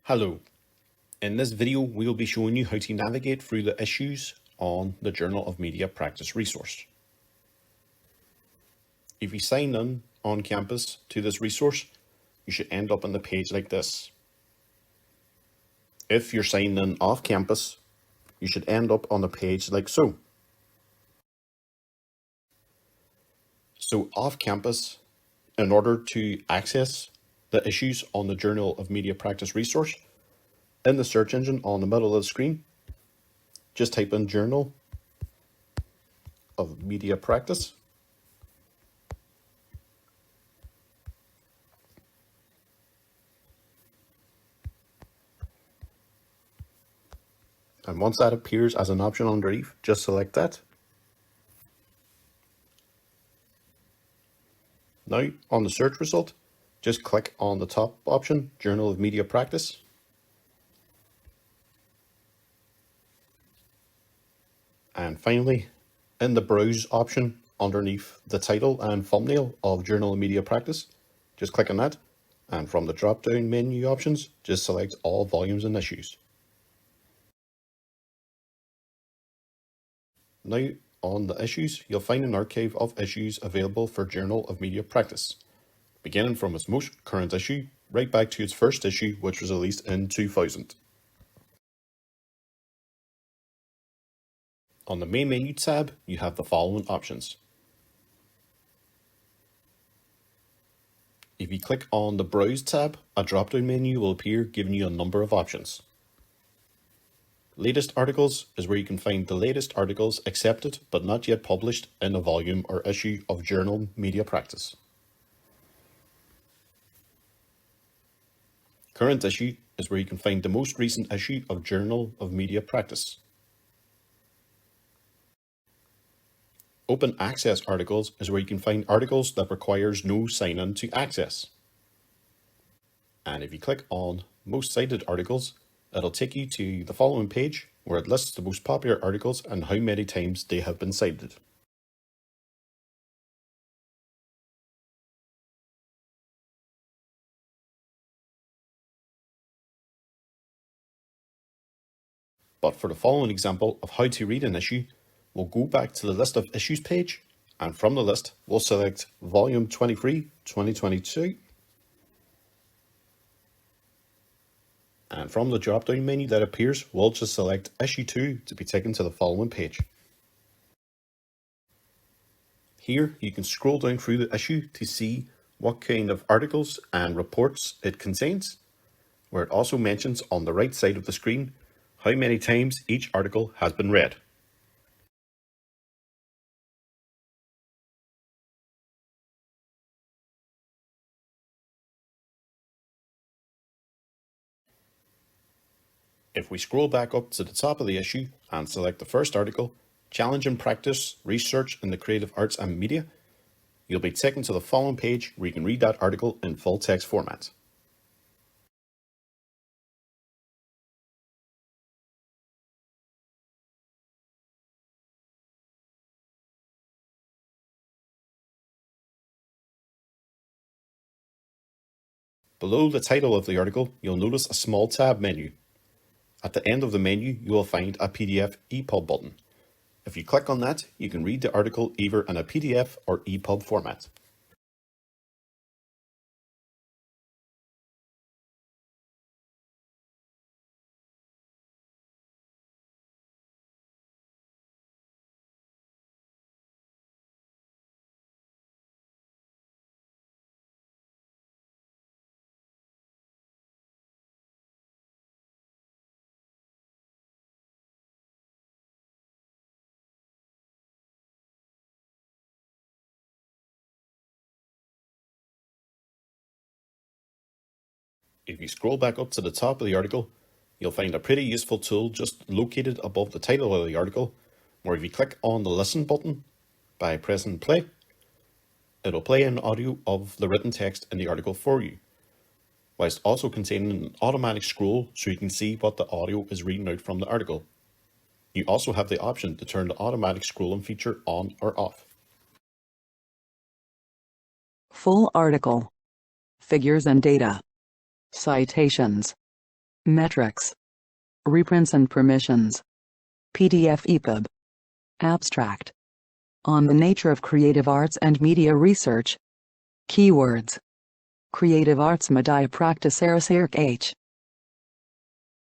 Hello, in this video we will be showing you how to navigate through the issues on the Journal of Media Practice resource. If you sign in on campus to this resource, you should end up on the page like this. If you're signed in off campus, you should end up on the page like so. So off campus, in order to access the issues on the Journal of Media Practice resource, in the search engine on the middle of the screen, just type in Journal of Media Practice. And once that appears as an option underneath, just select that. Now, on the search result, just click on the top option, Journal of Media Practice. And finally, in the Browse option underneath the title and thumbnail of Journal of Media Practice, just click on that. And from the drop-down menu options, just select all volumes and issues. Now, on the issues, you'll find an archive of issues available for Journal of Media Practice, beginning from its most current issue, right back to its first issue, which was released in 2000. On the main menu tab, you have the following options. If you click on the Browse tab, a drop-down menu will appear giving you a number of options. Latest articles is where you can find the latest articles accepted but not yet published in a volume or issue of Journal Media Practice. Current issue is where you can find the most recent issue of Journal of Media Practice. Open access articles is where you can find articles that requires no sign-in to access. And if you click on most cited articles, it'll take you to the following page where it lists the most popular articles and how many times they have been cited. But for the following example of how to read an issue, we'll go back to the list of issues page, and from the list, we'll select Volume 23, 2022. And from the drop-down menu that appears, we'll just select Issue 2 to be taken to the following page. Here, you can scroll down through the issue to see what kind of articles and reports it contains, where it also mentions on the right side of the screen how many times each article has been read. If we scroll back up to the top of the issue and select the first article, Challenge in Practice, Research in the Creative Arts and Media, you'll be taken to the following page where you can read that article in full text format. Below the title of the article, you'll notice a small tab menu. At the end of the menu, you will find a PDF EPUB button. If you click on that, you can read the article either in a PDF or EPUB format. If you scroll back up to the top of the article, you'll find a pretty useful tool just located above the title of the article, where if you click on the Listen button by pressing play, it'll play an audio of the written text in the article for you, whilst also containing an automatic scroll so you can see what the audio is reading out from the article. You also have the option to turn the automatic scrolling feature on or off. Full article. Figures and data. Citations. Metrics. Reprints and permissions. PDF EPUB. Abstract. On the nature of creative arts and media research. Keywords. Creative Arts Media Practice H.